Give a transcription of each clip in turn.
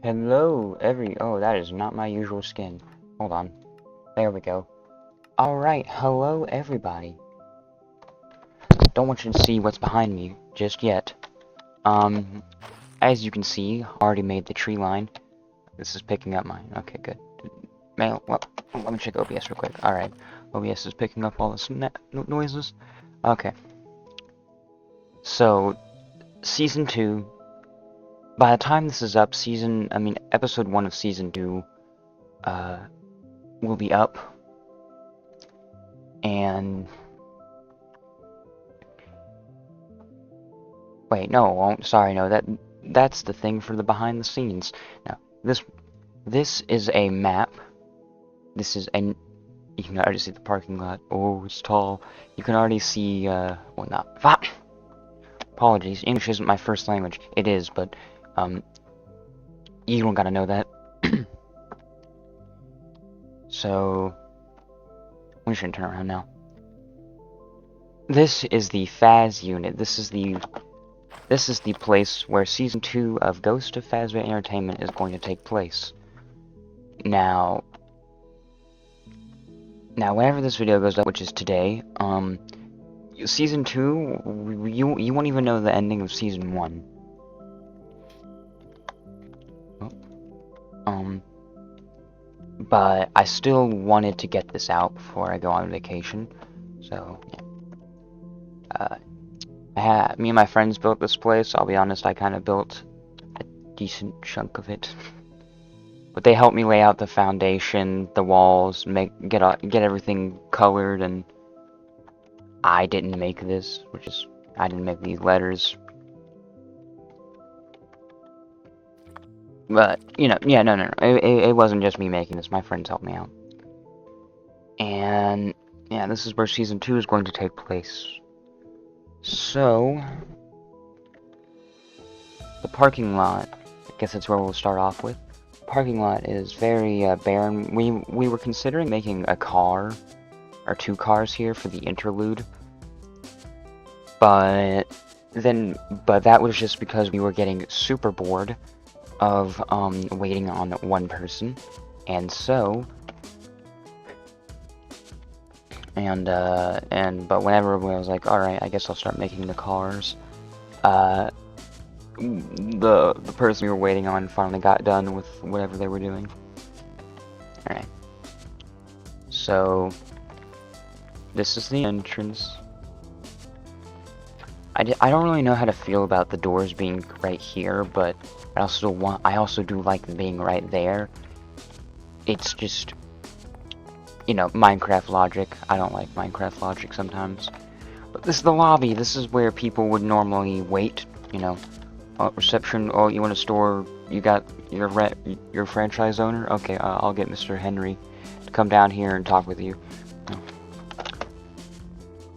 Hello, oh, that is not my usual skin. Hold on. There we go. Alright, hello, everybody. Don't want you to see what's behind me just yet. As you can see, already made the tree line. This is picking up mine. Okay, good. Well, let me check OBS real quick. Alright. OBS is picking up all the noises. Okay. So, Season 2. By the time this is up, Episode 1 of Season 2, will be up. And... Wait, no, sorry, no, that's the thing for the behind the scenes. Now, this is a map. You can already see the parking lot. Oh, it's tall. You can already see, well, not... Apologies, English isn't my first language. It is, but, you don't gotta know that. So, we shouldn't turn around now. This is the FAZ unit. This is the place where Season 2 of Ghost of Fazbear Entertainment is going to take place. Now, whenever this video goes up, which is today, Season 2, you won't even know the ending of Season 1. But I still wanted to get this out before I go on vacation, so, yeah. Me and my friends built this place. I'll be honest, I kind of built a decent chunk of it. But they helped me lay out the foundation, the walls, get everything colored, and I didn't make this, I didn't make these letters. But, yeah, no. It wasn't just me making this. My friends helped me out. And, yeah, this is where Season 2 is going to take place. So, the parking lot, I guess that's where we'll start off with. The parking lot is very barren. We were considering making a car, or 2 cars here for the interlude. But that was just because we were getting super bored of waiting on one person, and so but whenever I was like, alright, I guess I'll start making the cars, the person we were waiting on finally got done with whatever they were doing. Alright, so this is the entrance. I don't really know how to feel about the doors being right here, but I also do like them being right there. It's just, Minecraft logic. I don't like Minecraft logic sometimes. But this is the lobby. This is where people would normally wait, reception. Oh, you want a store? You got your franchise owner? Okay, I'll get Mr. Henry to come down here and talk with you.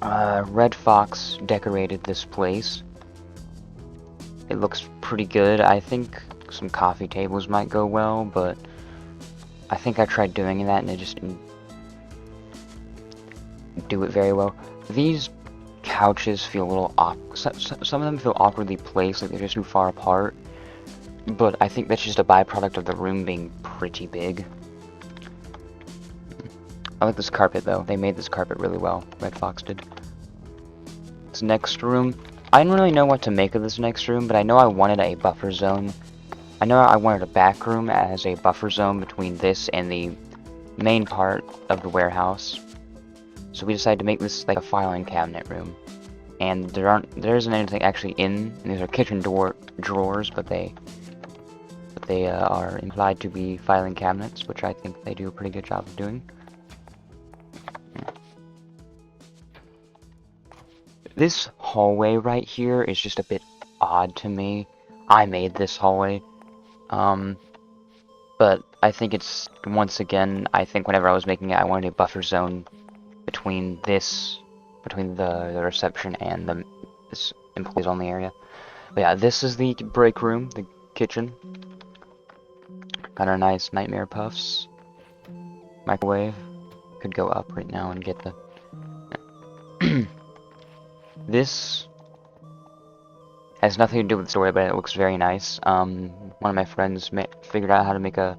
Red Fox decorated this place. It looks pretty good. I think some coffee tables might go well, but I think I tried doing that and it just didn't do it very well. These couches feel a little awkward. Some of them feel awkwardly placed, like they're just too far apart. But I think that's just a byproduct of the room being pretty big. I like this carpet, though. They made this carpet really well. Red Fox did. This next room. I didn't really know what to make of this next room, but I know I wanted a buffer zone. I know I wanted a back room as a buffer zone between this and the main part of the warehouse. So we decided to make this like a filing cabinet room. And there isn't anything actually in. These are kitchen drawers, but they are implied to be filing cabinets, which I think they do a pretty good job of doing. This hallway right here is just a bit odd to me. I made this hallway. But I think it's, once again, I think whenever I was making it, I wanted a buffer zone between the reception and this employees only area. But yeah, this is the break room, the kitchen. Got our nice nightmare puffs. Microwave. Could go up right now and get the... This Has nothing to do with the story, but it looks very nice. One of my friends figured out how to make a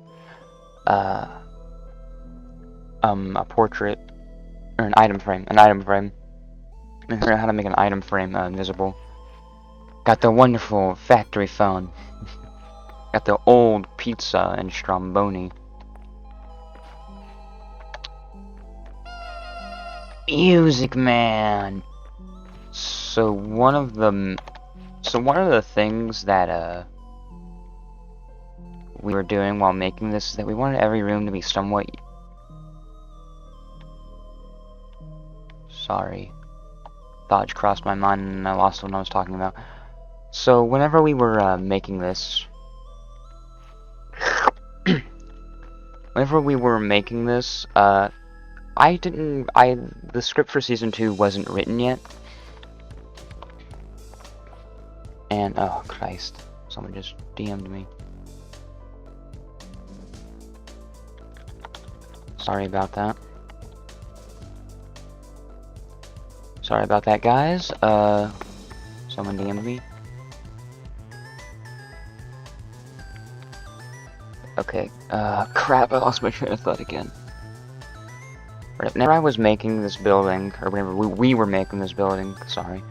portrait, or an item frame, and figured out how to make an item frame visible. Got the wonderful factory phone. Got the old pizza and stromboni. Music Man. So one of the things that we were doing while making this is that we wanted every room to be somewhat. Sorry, thought crossed my mind and I lost what I was talking about. So whenever we were making this, the script for season 2 wasn't written yet. And, oh Christ, someone just DM'd me. Sorry about that. Sorry about that, guys. Someone DM'd me. Okay, crap, I lost my train of thought again. Whenever I was making this building, or whenever we were making this building, sorry.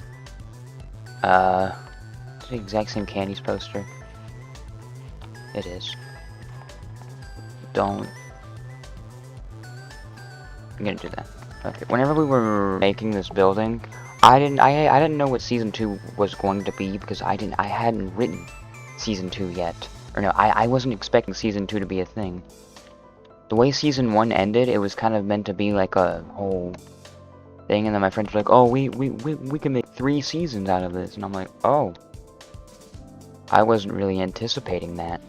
It's the exact same Candy's poster. It is. Don't. I'm gonna do that. Okay. Whenever we were making this building, I didn't know what season 2 was going to be because I hadn't written season 2 yet. Or no, I wasn't expecting season 2 to be a thing. The way season 1 ended, it was kind of meant to be like a whole thing, and then my friends were like, "Oh, we can make 3 seasons out of this," and I'm like, "Oh." I wasn't really anticipating that.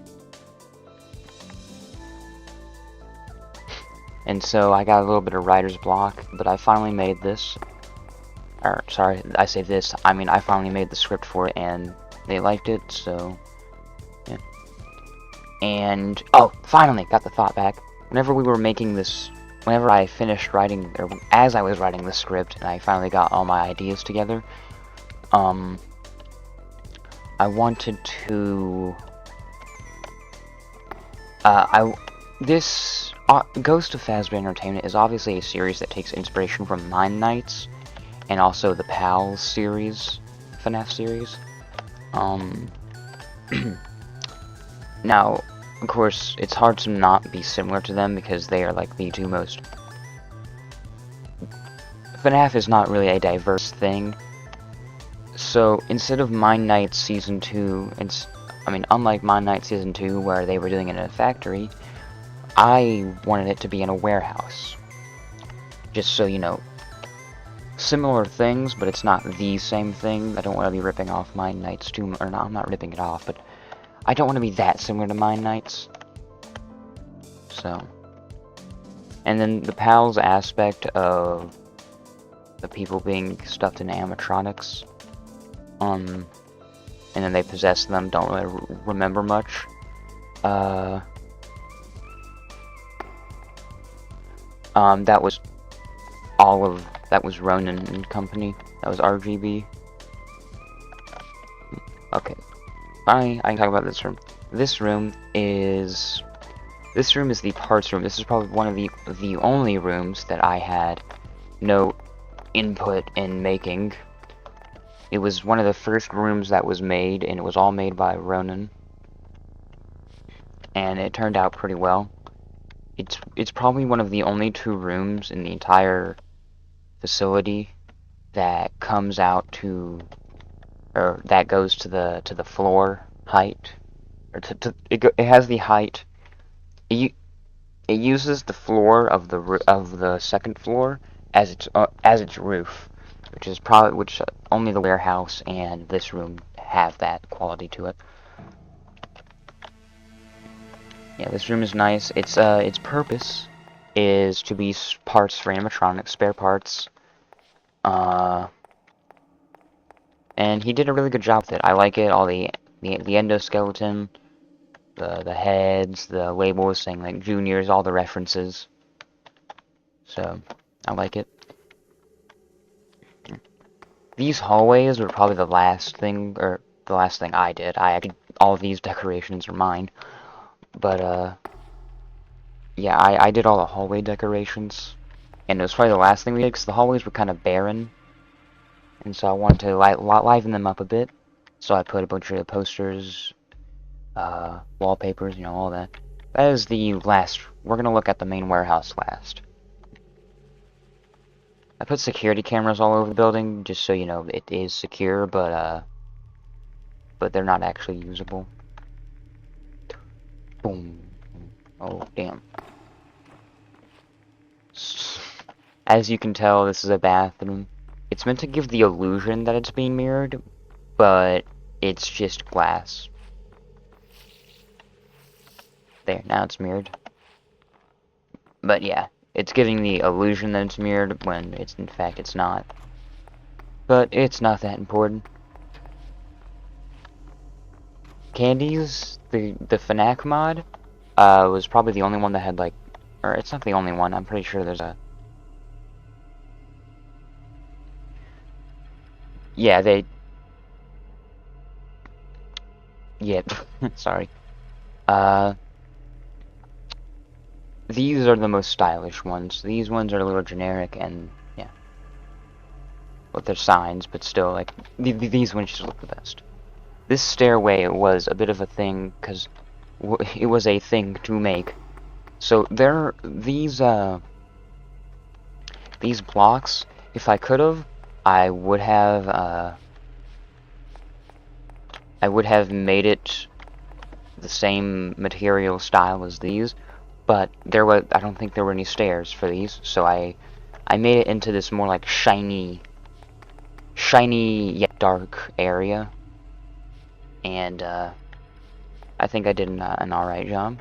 And so I got a little bit of writer's block, but I finally made this. Or, sorry, I say this, I mean I finally made the script for it, and they liked it, so yeah. And, oh, finally, got the thought back. Whenever we were making this, whenever I finished writing, or as I was writing the script, and I finally got all my ideas together, I wanted to, Ghost of Fazbear Entertainment is obviously a series that takes inspiration from Mine Knights, and also the Pals series, FnaF series. Now, of course, it's hard to not be similar to them because they are like the two most. FNAF is not really a diverse thing. So instead of Mine Knights Season 2, unlike Mine Knights Season 2 where they were doing it in a factory, I wanted it to be in a warehouse. Just so you know, similar things, but it's not the same thing. I don't want to be ripping off Mine Knights too much, or no, I'm not ripping it off, but I don't want to be that similar to Mine Knights. So, and then the PALS aspect of the people being stuffed in animatronics, and then they possess them, don't really remember much. That was Ronan and Company. That was RGB. Okay. I can talk about this room. This room is the parts room. This is probably one of the only rooms that I had no input in making. It was one of the first rooms that was made, and it was all made by Ronan. And it turned out pretty well. It's probably one of the only 2 rooms in the entire facility that comes out to, or that goes to the floor height, or it has the height. It uses the floor of the second floor as its roof, which only the warehouse and this room have that quality to it. Yeah, this room is nice. Its purpose is to be parts for animatronics, spare parts. And he did a really good job with it. I like it. All the endoskeleton, the heads, the labels saying like juniors, all the references. So I like it. These hallways were probably the last thing, or the last thing I did. All of these decorations are mine. But, yeah, I did all the hallway decorations. And it was probably the last thing we did, because the hallways were kind of barren. And so I wanted to liven them up a bit. So I put a bunch of posters, wallpapers, you know, all that. That is the last. We're going to look at the main warehouse last. I put security cameras all over the building, just so you know it is secure, but they're not actually usable. Boom. Oh, damn. As you can tell, this is a bathroom. It's meant to give the illusion that it's being mirrored, but it's just glass. There, now it's mirrored. But yeah, it's giving the illusion that it's mirrored when in fact it's not. But it's not that important. Candies, the FnaF mod, was probably the only one that had like, or it's not the only one, I'm pretty sure there's a... Yeah, yeah, sorry. These are the most stylish ones. These ones are a little generic and, yeah. Well, they're signs, but still, like, these ones just look the best. This stairway was a bit of a thing, because it was a thing to make. So, these blocks, if I could've, I would have made it the same material style as these, but I don't think there were any stairs for these, so I made it into this more like shiny yet dark area, and I think I did an alright job.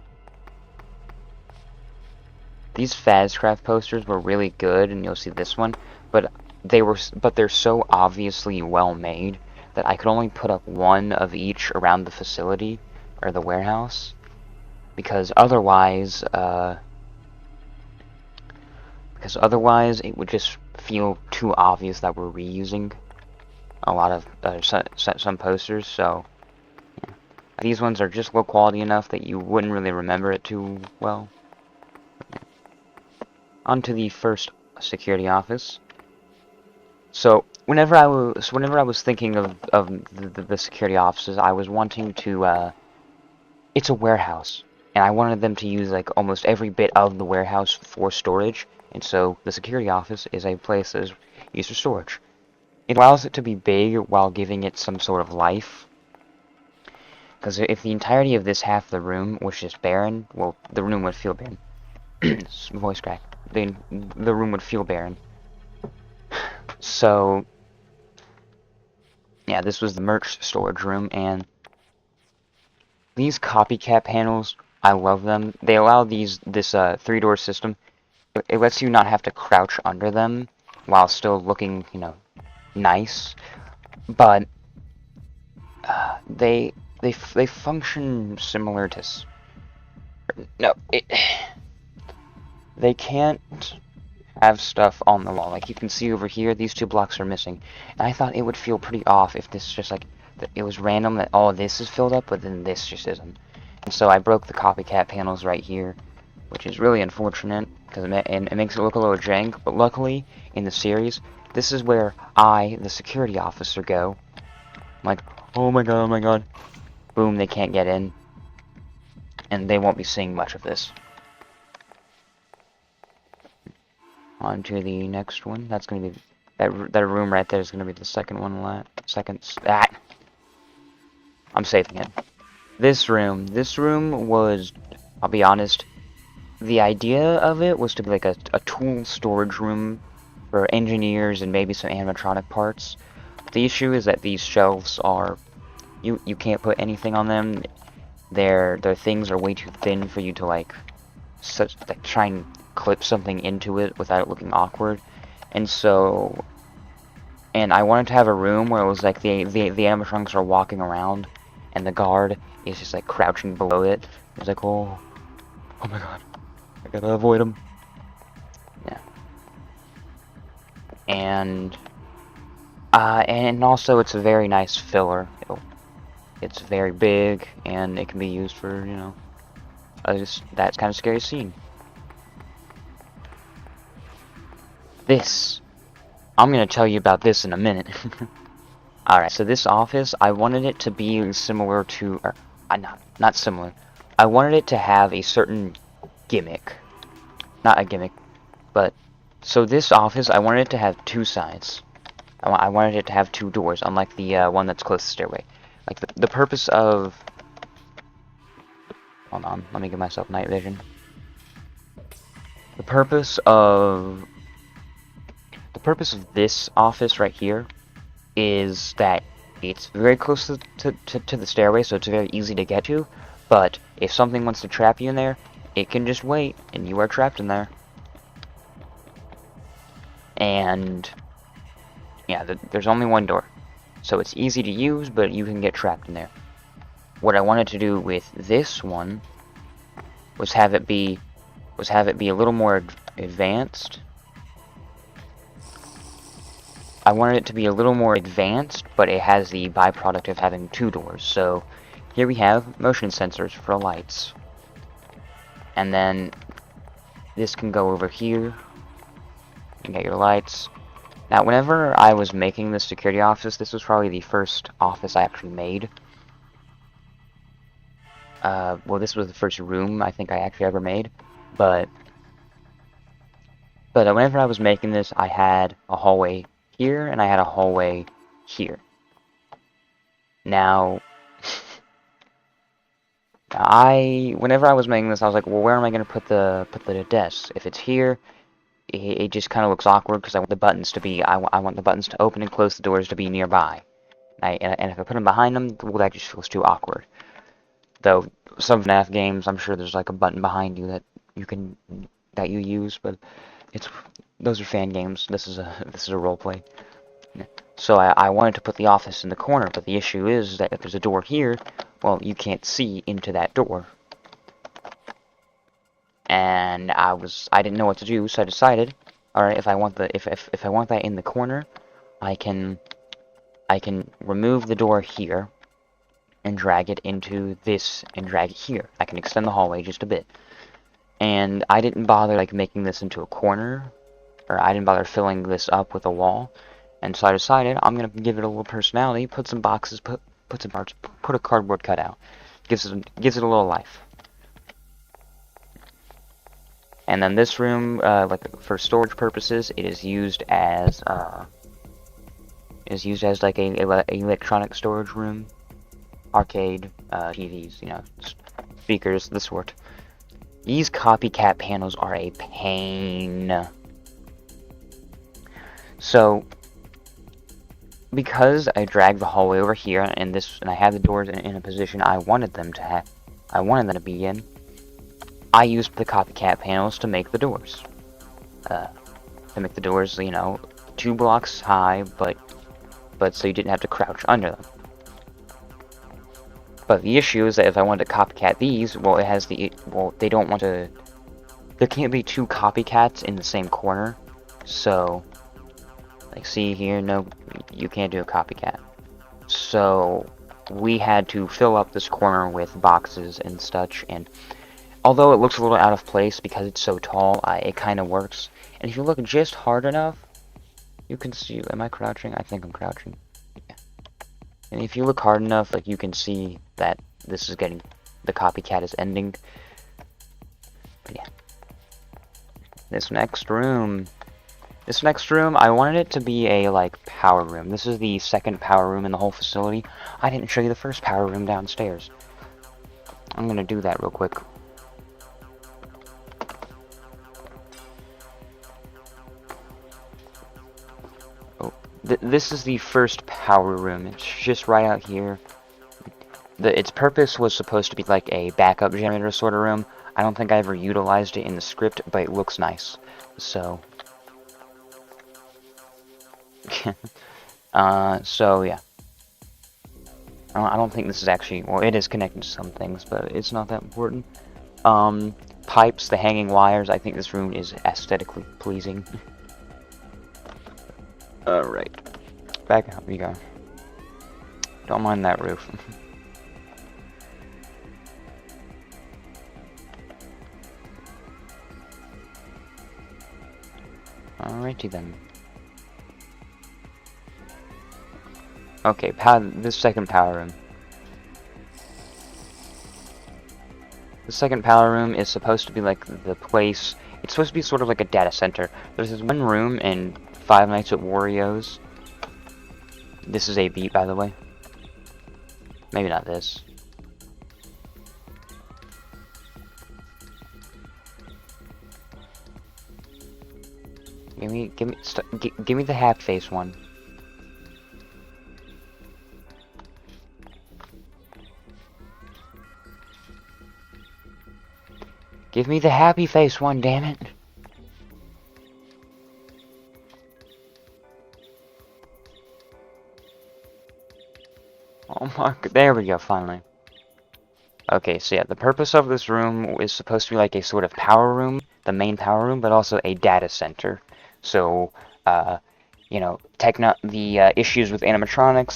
These Fazcraft posters were really good, and you'll see this one, but they're so obviously well made that I could only put up one of each around the facility or the warehouse, because otherwise it would just feel too obvious that we're reusing a lot of some posters. So yeah. These ones are just low quality enough that you wouldn't really remember it too well. On to the first security office. So whenever I was thinking of the security offices, I was wanting to it's a warehouse, and I wanted them to use like almost every bit of the warehouse for storage, and so the security office is a place that is used for storage. It allows it to be big while giving it some sort of life, because if the entirety of this half of the room was just barren, well, the room would feel barren. Voice crack. The room would feel barren. So, yeah, this was the merch storage room, and these copycat panels, I love them. They allow this 3-door system. It lets you not have to crouch under them while still looking, you know, nice. But they function similar to they can't have stuff on the wall. Like you can see over here, these 2 blocks are missing. And I thought it would feel pretty off if this just like it was random that all this is filled up, but then this just isn't. And so I broke the copycat panels right here, which is really unfortunate because it makes it look a little jank. But luckily, in the series, this is where I, the security officer, go. I'm like, oh my god. Boom, they can't get in. And they won't be seeing much of this. On to the next one. That's going to be... That room right there is going to be the second one. I'm saving it. This room was... I'll be honest. The idea of it was to be like a tool storage room for engineers and maybe some animatronic parts. The issue is that these shelves are... You can't put anything on them. Their things are way too thin for you to like try and clip something into it without it looking awkward. And so, and I wanted to have a room where it was like the animatronics are walking around and the guard is just like crouching below it. It's like, oh my god, I gotta avoid him. Yeah. And also it's a very nice filler. It's very big, and it can be used for, you know, that kind of scary scene. This. I'm gonna tell you about this in a minute. Alright, so this office, I wanted it to be similar to, or, not similar. I wanted it to have a certain gimmick. Not a gimmick, but, so this office, I wanted it to have two sides. I wanted it to have two doors, unlike the one that's close to the stairway. Like, the purpose of... Hold on, let me give myself night vision. The purpose of this office right here is that it's very close to the stairway, so it's very easy to get to, but if something wants to trap you in there, it can just wait, and you are trapped in there. And, yeah, there's only one door, so it's easy to use, but you can get trapped in there. What I wanted to do with this one was have it be a little more advanced. I wanted it to be a little more advanced, but it has the byproduct of having two doors. So here we have motion sensors for lights. And then this can go over here and get your lights. Now, whenever I was making this security office, this was probably the first office I actually made. Well, this was the first room I think I actually ever made. But whenever I was making this, I had a hallway here, and I had a hallway here. Now, whenever I was making this, I was like, well, where am I going to put the desk? If it's here, it just kind of looks awkward because I want the buttons to be, I want the buttons to open and close the doors to be nearby. And if I put them behind them, well, that just feels too awkward. Though some FNAF games, I'm sure there's like a button behind you that you use, but those are fan games. This is a role play. So I wanted to put the office in the corner, but the issue is that if there's a door here, well, you can't see into that door. And I didn't know what to do, so I decided, all right, if I want that in the corner, I can remove the door here and drag it into this and drag it here. I can extend the hallway just a bit. And I didn't bother like making this into a corner, or I didn't bother filling this up with a wall. And so I decided I'm gonna give it a little personality, put some boxes, put some parts, put a cardboard cutout. Gives it a little life. And then this room, like for storage purposes, it is used as like a electronic storage room, arcade, TVs, you know, speakers, the sort. These copycat panels are a pain. So, because I dragged the hallway over here, and I had the doors in a position I wanted them to be in, I used the copycat panels to make the doors. You know, 2 blocks high, but so you didn't have to crouch under them. But the issue is that if I wanted to copycat these, well, they don't want to. There can't be 2 copycats in the same corner, so. Like, see here, no, you can't do a copycat. So, we had to fill up this corner with boxes and such, and although it looks a little out of place because it's so tall, it kind of works. And if you look just hard enough, you can see, am I crouching? I think I'm crouching. Yeah. And if you look hard enough, like, you can see that this is getting, the copycat is ending. But yeah. This next room, I wanted it to be a, like, power room. This is the second power room in the whole facility. I didn't show you the first power room downstairs. I'm gonna do that real quick. Oh, this is the first power room. It's just right out here. Its purpose was supposed to be like a backup generator sort of room. I don't think I ever utilized it in the script, but it looks nice. So... so yeah. I don't think this is actually, well, it is connected to some things, but it's not that important. Pipes, the hanging wires, I think this room is aesthetically pleasing. Alright. Back up we go. Don't mind that roof. Alrighty then. Okay, this second power room. The second power room is supposed to be like the place. It's supposed to be sort of like a data center. There's this one room in Five Nights at Wario's. This is a beat, by the way. Maybe not this. Give me the half face one. Give me the happy face one, damn it. Oh my god, there we go, finally. Okay, so yeah, the purpose of this room is supposed to be like a sort of power room, the main power room, but also a data center. So, you know, the issues with animatronics,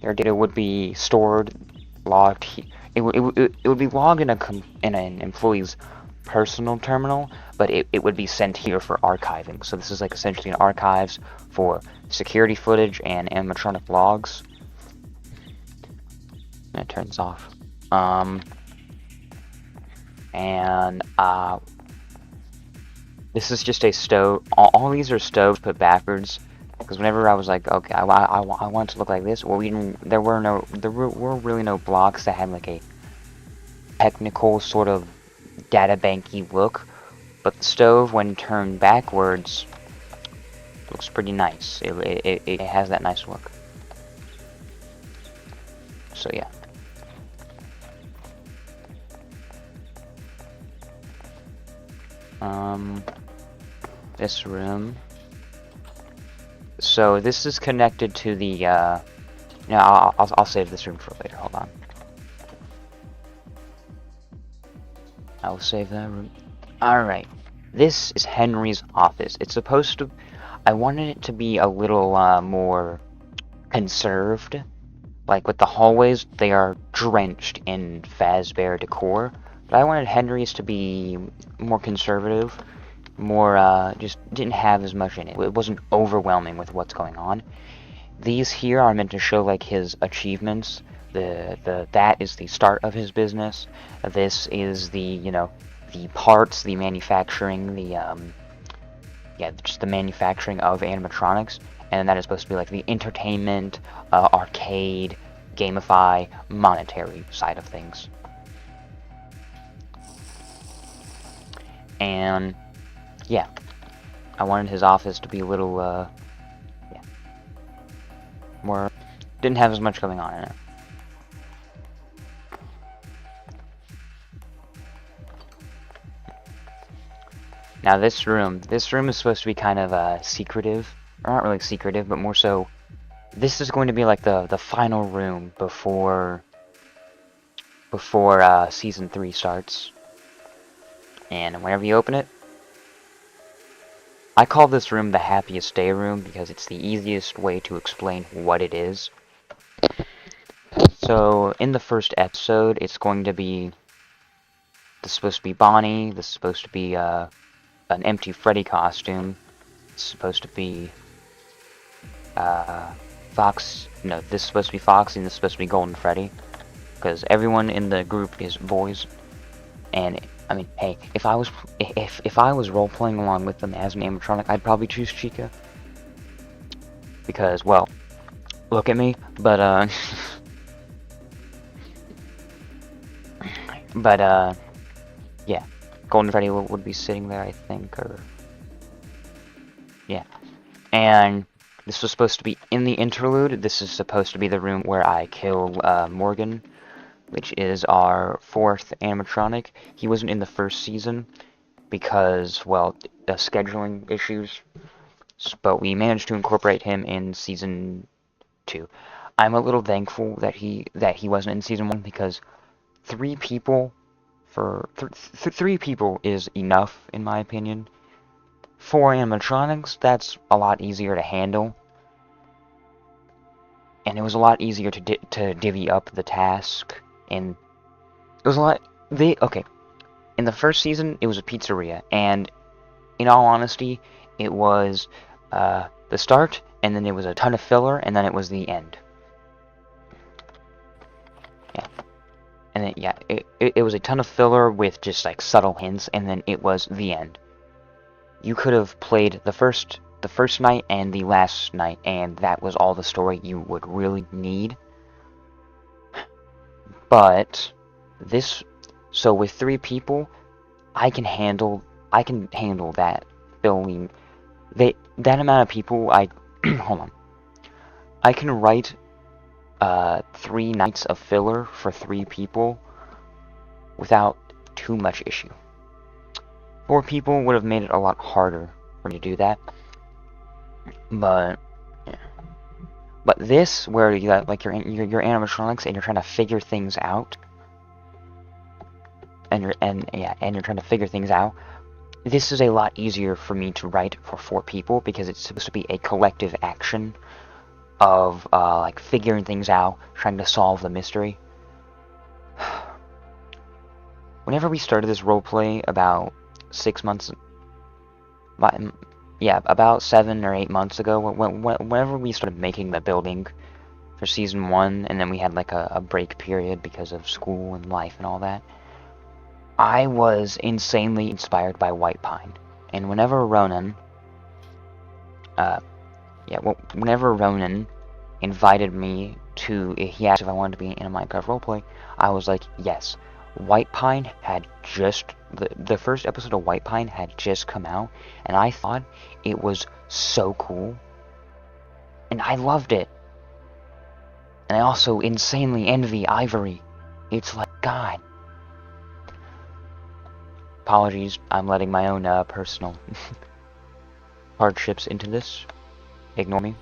their data would be stored, logged. It would be logged in an employee's personal terminal, but it would be sent here for archiving. So this is like essentially an archives for security footage and animatronic logs. And it turns off. This is just a stove. All these are stoves put backwards, because whenever I was like, okay, I want it to look like this. Well, there were really no blocks that had like a technical sort of data banky look, but the stove, when turned backwards, looks pretty nice. It has that nice look. So yeah. This room. So this is connected to the, no, I'll save this room for later, hold on. I'll save that room. Alright. This is Henry's office. It's supposed to, I wanted it to be a little, more conserved. Like, with the hallways, they are drenched in Fazbear decor. But I wanted Henry's to be more conservative, more, just didn't have as much in it. It wasn't overwhelming with what's going on. These here are meant to show, like, his achievements. That is the start of his business. This is the, you know, the parts, the manufacturing, yeah, just the manufacturing of animatronics. And that is supposed to be, like, the entertainment, arcade, gamify, monetary side of things. And yeah, I wanted his office to be a little, yeah, more, didn't have as much going on in it. Now this room is supposed to be kind of, secretive, or not really secretive, but more so, this is going to be like the final room before Season 3 starts. And whenever you open it, I call this room the happiest day room because it's the easiest way to explain what it is. So, in the first episode, it's going to be, this is supposed to be Bonnie, this is supposed to be an empty Freddy costume, it's supposed to be Fox, no, this is supposed to be Foxy and this is supposed to be Golden Freddy, because everyone in the group is boys, and I mean, hey, if I was role-playing along with them as an animatronic, I'd probably choose Chica. Because, well, look at me, but, yeah. Golden Freddy would be sitting there, I think, or, yeah. And this was supposed to be in the interlude. This is supposed to be the room where I kill, Morgan, which is our 4th animatronic. He wasn't in the first season because, well, scheduling issues, but we managed to incorporate him in Season 2. I'm a little thankful that he wasn't in Season 1 because 3 people is enough, in my opinion. 4 animatronics, that's a lot easier to handle. And it was a lot easier to divvy up the task. And it was a lot, okay, in the first season, it was a pizzeria, and in all honesty, it was the start, and then it was a ton of filler, and then it was the end. Yeah. And then, yeah, it was a ton of filler with just, like, subtle hints, and then it was the end. You could have played the first night and the last night, and that was all the story you would really need. But this, so with 3 people, I can handle that filling. That amount of people, hold on. I can write 3 nights of filler for 3 people without too much issue. 4 people would have made it a lot harder for me to do that. But yeah. But this, where you got like your animatronics and you're trying to figure things out, and you're trying to figure things out. This is a lot easier for me to write for 4 people because it's supposed to be a collective action of like figuring things out, trying to solve the mystery. Whenever we started this roleplay about 6 months, about 7 or 8 months ago, whenever we started making the building for season 1, and then we had like a break period because of school and life and all that, I was insanely inspired by White Pine. And whenever Ronan, whenever Ronan invited me to, he asked if I wanted to be in a Minecraft roleplay, I was like, yes. White Pine had just, the first episode of White Pine had just come out, and I thought it was so cool. And I loved it. And I also insanely envy Ivory. It's like, God. Apologies, I'm letting my own personal hardships into this. Ignore me.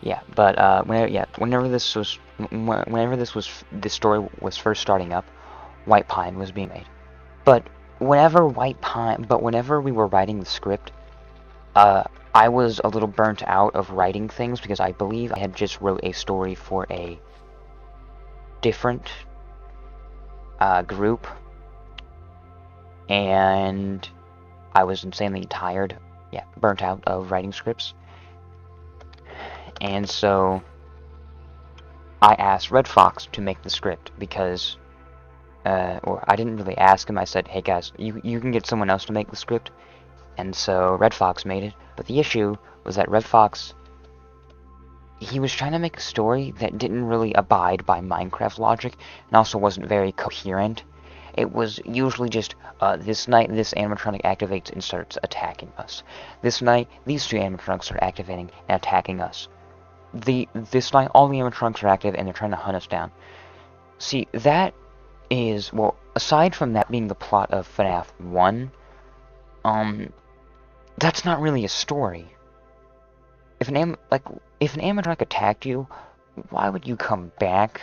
Yeah, but whenever this story was first starting up, White Pine was being made. But whenever we were writing the script, I was a little burnt out of writing things because I believe I had just wrote a story for a different group, and I was insanely tired, burnt out of writing scripts. And so I asked Red Fox to make the script because, or I didn't really ask him. I said, hey guys, you can get someone else to make the script. And so Red Fox made it. But the issue was that Red Fox, he was trying to make a story that didn't really abide by Minecraft logic and also wasn't very coherent. It was usually just, this night this animatronic activates and starts attacking us. This night, these 2 animatronics start activating and attacking us. This night, all the animatronics are active and they're trying to hunt us down. See, that is, well, aside from that being the plot of FNAF 1, that's not really a story. If an animatronic attacked you, why would you come back?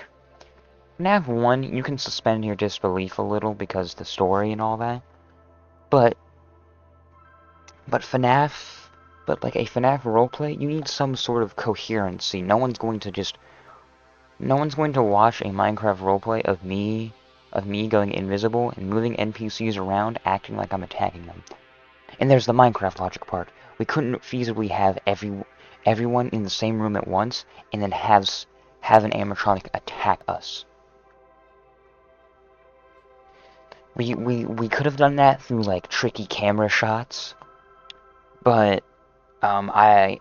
FNAF 1, you can suspend your disbelief a little because the story and all that. But FNAF, like a FNAF roleplay, you need some sort of coherency. No one's going to watch a Minecraft roleplay of me going invisible and moving NPCs around, acting like I'm attacking them. And there's the Minecraft logic part. We couldn't feasibly have everyone in the same room at once and then have an animatronic attack us. We could have done that through like tricky camera shots, but I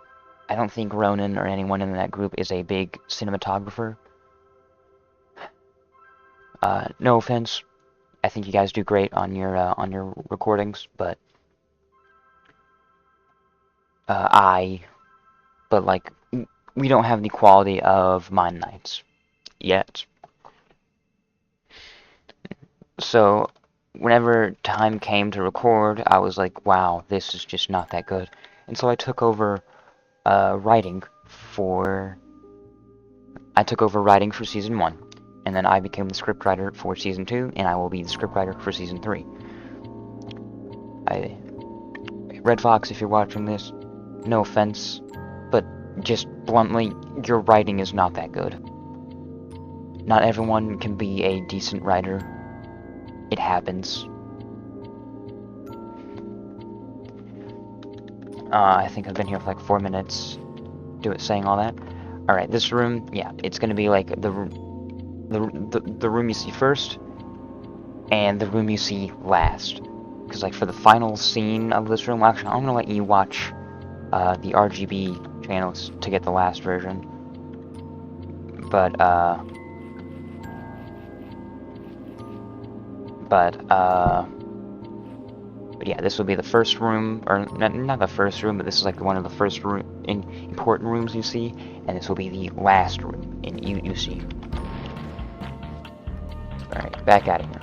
don't think Ronan or anyone in that group is a big cinematographer. No offense, I think you guys do great on your recordings, but like we don't have the quality of Mine Knights yet. So whenever time came to record, I was like, wow, this is just not that good. And so I took over writing for season 1, and then I became the scriptwriter for season 2, and I will be the scriptwriter for season 3. Red Fox, if you're watching this, no offense, but just bluntly, your writing is not that good. Not everyone can be a decent writer. It happens. I think I've been here for like 4 minutes saying all that. Alright, this room, yeah, it's gonna be like the room you see first, and the room you see last. Because like for the final scene of this room, well, actually, I'm gonna let you watch the RGB channels to get the last version. But yeah, this will be the first room, or not the first room, but this is like one of the first important rooms you see, and this will be the last room you see. Alright, back out of here.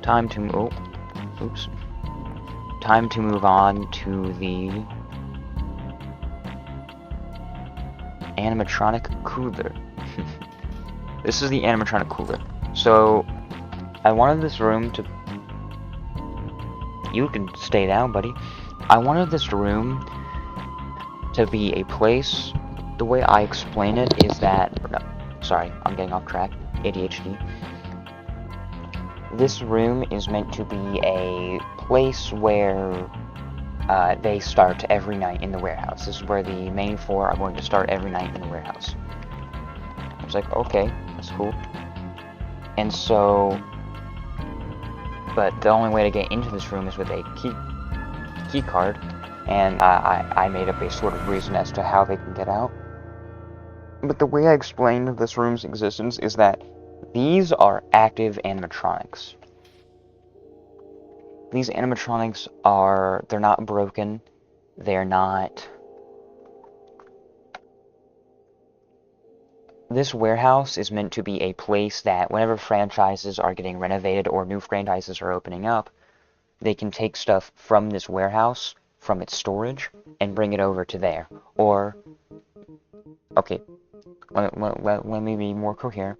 Time to Time to move on to the animatronic cooler. This is the animatronic cooler. So, I wanted this room to... You can stay down, buddy. I wanted this room to be a place... The way I explain it is that... No, sorry, I'm getting off track. ADHD. This room is meant to be a place where they start every night in the warehouse. This is where the main four are going to start every night in the warehouse. I was like, okay, that's cool. And so... But the only way to get into this room is with a key card, and I made up a sort of reason as to how they can get out. But the way I explained this room's existence is that these are active animatronics. These animatronics they're not broken, they're not... This warehouse is meant to be a place that whenever franchises are getting renovated or new franchises are opening up, they can take stuff from this warehouse, from its storage, and bring it over to there. Or, okay, let me be more coherent.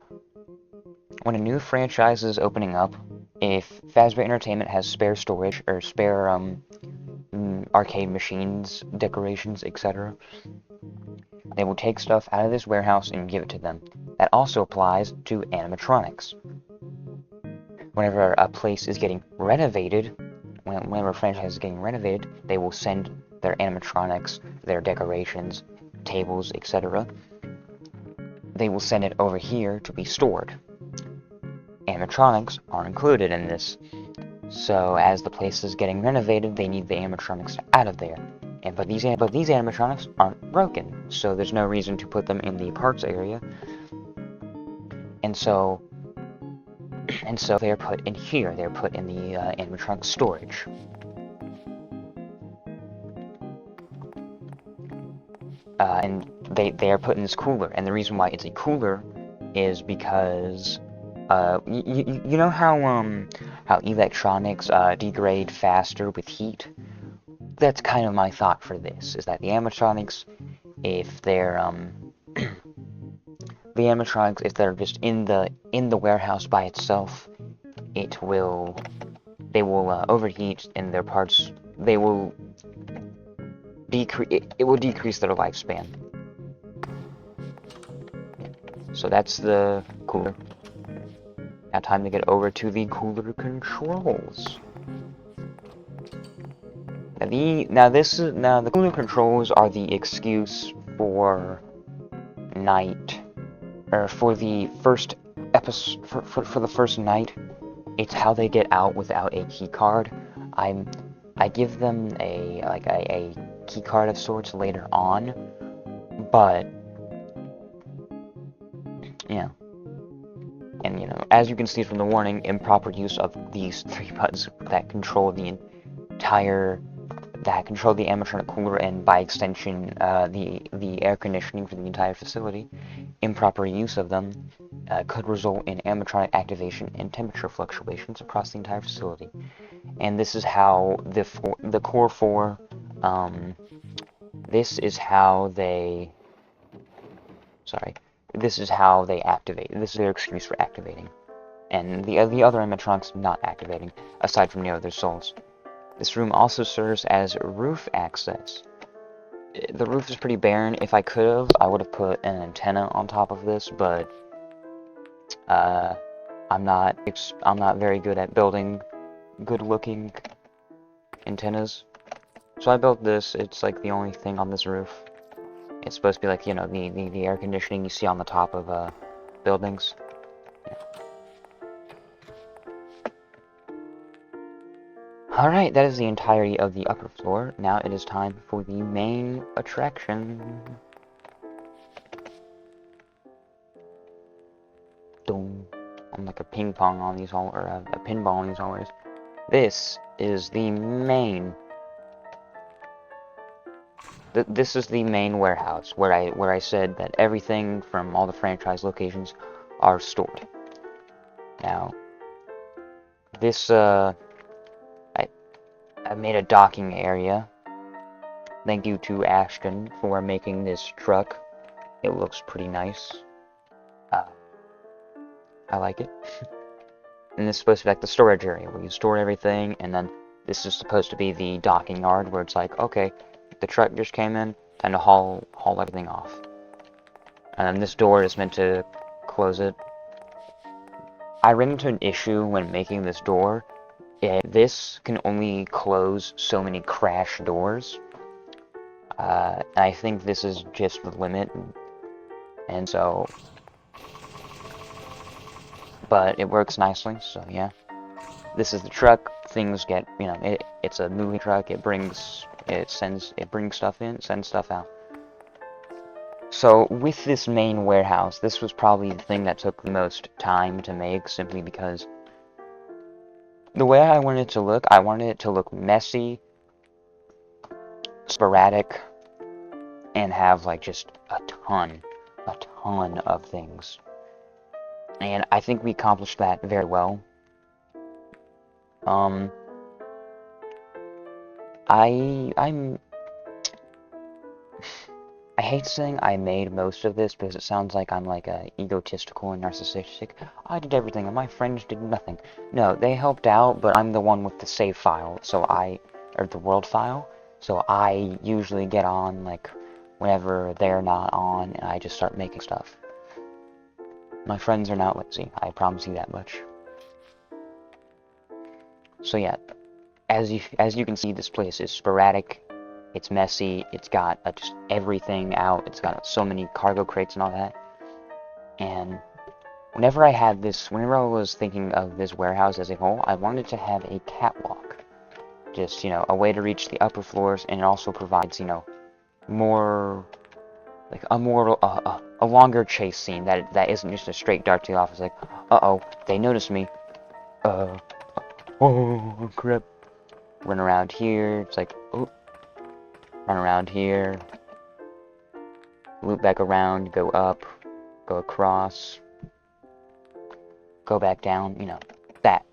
When a new franchise is opening up, if Fazbear Entertainment has spare storage, or spare arcade machines, decorations, etc., they will take stuff out of this warehouse and give it to them. That also applies to animatronics. Whenever a place is getting renovated, whenever a franchise is getting renovated, they will send their animatronics, their decorations, tables, etc. They will send it over here to be stored. Animatronics are included in this. So as the place is getting renovated, they need the animatronics out of there. But these animatronics aren't broken, so there's no reason to put them in the parts area. And so they're put in here. They're put in the animatronic storage. And they are put in this cooler. And the reason why it's a cooler is because you know how electronics degrade faster with heat. That's kind of my thought for this, is that the animatronics, if they're if they're just in the warehouse by itself, they will overheat, and their parts, it will decrease their lifespan. So that's the cooler. Now time to get over to the cooler controls. The cooler controls are the excuse for night, or for the first episode, for the first night. It's how they get out without a key card. I give them a key card of sorts later on, but yeah. And as you can see from the warning, improper use of these 3 buttons that control the animatronic cooler, and by extension the air conditioning for the entire facility. Improper use of them could result in animatronic activation and temperature fluctuations across the entire facility. And this is how the core 4, this is how they activate. This is their excuse for activating. And the other animatronics not activating, aside from their souls. This room also serves as roof access. The roof is pretty barren. If I could have, I would have put an antenna on top of this, but I'm not very good at building good-looking antennas. So I built this. It's like the only thing on this roof. It's supposed to be like, you know, the air conditioning you see on the top of buildings. Alright, that is the entirety of the upper floor. Now it is time for the main attraction. Boom. I'm like a ping pong on these all, or a pinball on these always. This is the main. This is the main warehouse where I said that everything from all the franchise locations are stored. Now, this I made a docking area. Thank you to Ashton for making this truck. It looks pretty nice. I like it. And this is supposed to be like the storage area where you store everything, and then this is supposed to be the docking yard where it's like, okay, the truck just came in, time to haul everything off. And then this door is meant to close it. I ran into an issue when making this door. This can only close so many crash doors. I think this is just the limit, and so, but it works nicely, so yeah. This is the truck. Things get, you know, it's a moving truck. It brings stuff in, sends stuff out. So with this main warehouse, this was probably the thing that took the most time to make, simply because the way I wanted it to look messy, sporadic, and have like just a ton of things. And I think we accomplished that very well. I hate saying I made most of this because it sounds like I'm like egotistical and narcissistic. I did everything and my friends did nothing. No, they helped out, but I'm the one with the save file, or the world file. So I usually get on like whenever they're not on, and I just start making stuff. My friends are not lazy, I promise you that much. So yeah, as you can see, this place is sporadic. It's messy. It's got just everything out. It's got so many cargo crates and all that. And whenever I was thinking of this warehouse as a whole, I wanted to have a catwalk. Just, you know, a way to reach the upper floors, and it also provides, you know, a longer chase scene that isn't just a straight dart to the office like, uh-oh, they noticed me. Oh, crap. Run around here. It's like, oh. Run around here. Loop back around, go up, go across, go back down, you know, that.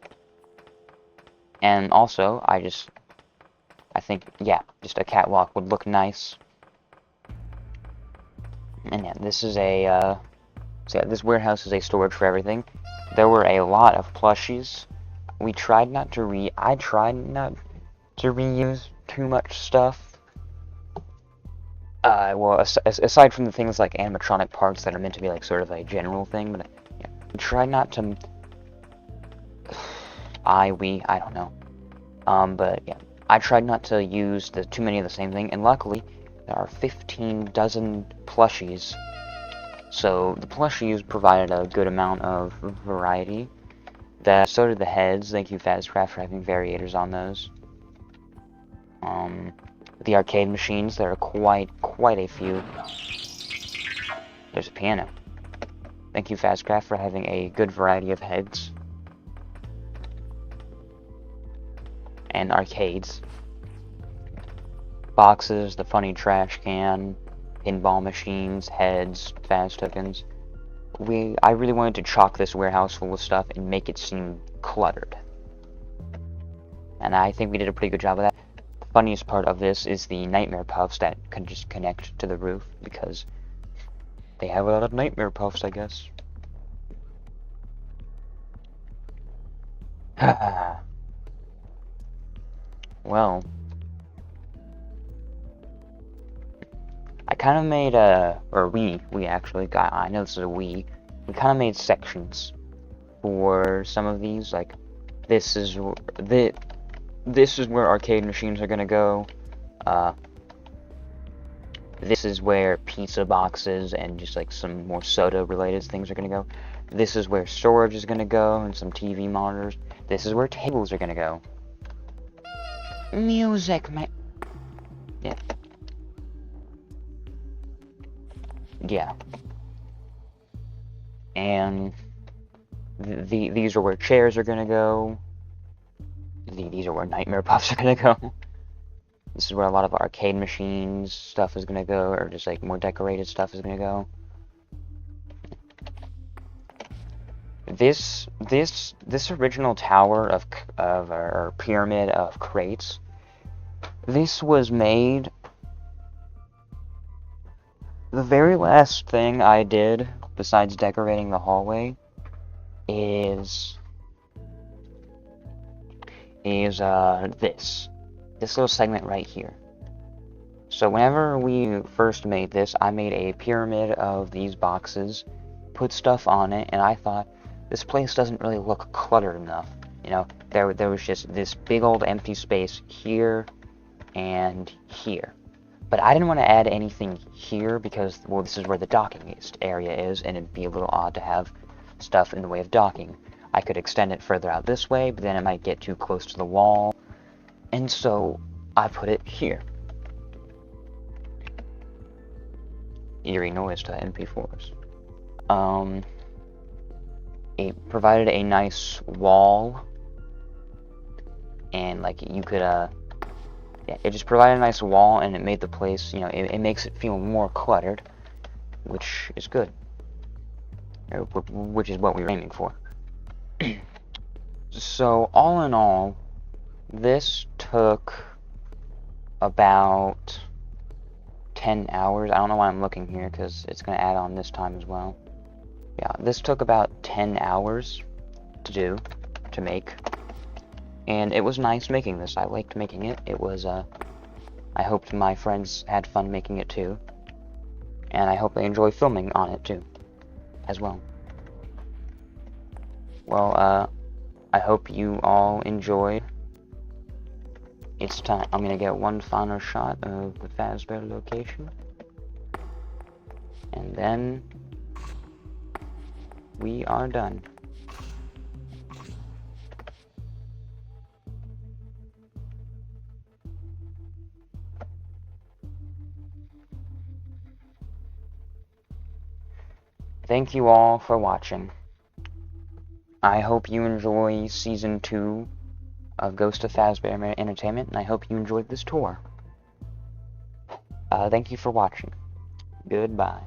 And also, I think, yeah, just a catwalk would look nice. And yeah, this is this warehouse is a storage for everything. There were a lot of plushies. I tried not to reuse too much stuff. Well, aside from the things like animatronic parts that are meant to be like sort of a general thing, but yeah, I tried not to. I don't know. But yeah, I tried not to use too many of the same thing, and luckily there are 15 dozen plushies. So the plushies provided a good amount of variety. So did the heads. Thank you, FastCraft, for having variators on those. The arcade machines, there are quite a few. There's a piano. Thank you, FastCraft, for having a good variety of heads. And arcades. Boxes, the funny trash can, pinball machines, heads, fast tokens. I really wanted to chock this warehouse full of stuff and make it seem cluttered. And I think we did a pretty good job of that. The funniest part of this is the nightmare puffs that can just connect to the roof, because they have a lot of nightmare puffs, I guess. Well, I kind of made we actually got, I know this is a we kind of made sections for some of these, like, this is where arcade machines are gonna go, This is where pizza boxes and just like some more soda related things are gonna go. This is where storage is gonna go and some TV monitors. This is where tables are gonna go. Music, man. Yeah. Yeah. And these are where chairs are gonna go. These are where nightmare puffs are gonna go. This is where a lot of arcade machines stuff is gonna go, or just like more decorated stuff is gonna go. This original tower or pyramid of crates. This was made. The very last thing I did besides decorating the hallway is this little segment right here. So whenever we first made this, I made a pyramid of these boxes, put stuff on it, and I thought this place doesn't really look cluttered enough. You know, there was just this big old empty space here and here. But I didn't want to add anything here because, well, this is where the docking area is, and it'd be a little odd to have stuff in the way of docking. I could extend it further out this way, but then it might get too close to the wall. And so I put it here. Eerie noise to MP4s. It provided a nice wall, and like you could yeah, it just provided a nice wall, and it made the place, you know, it makes it feel more cluttered, which is good, which is what we were aiming for. So all in all, this took about 10 hours. I don't know why I'm looking here, because it's going to add on this time as well. Yeah, this took about 10 hours to make. And it was nice making this. I liked making it. It was, I hoped my friends had fun making it too. And I hope they enjoy filming on it too, as well. Well, I hope you all enjoyed. It's time. I'm gonna get one final shot of the Fazbear location. And then we are done. Thank you all for watching. I hope you enjoy Season 2 of Ghost of Fazbear Entertainment, and I hope you enjoyed this tour. Thank you for watching. Goodbye.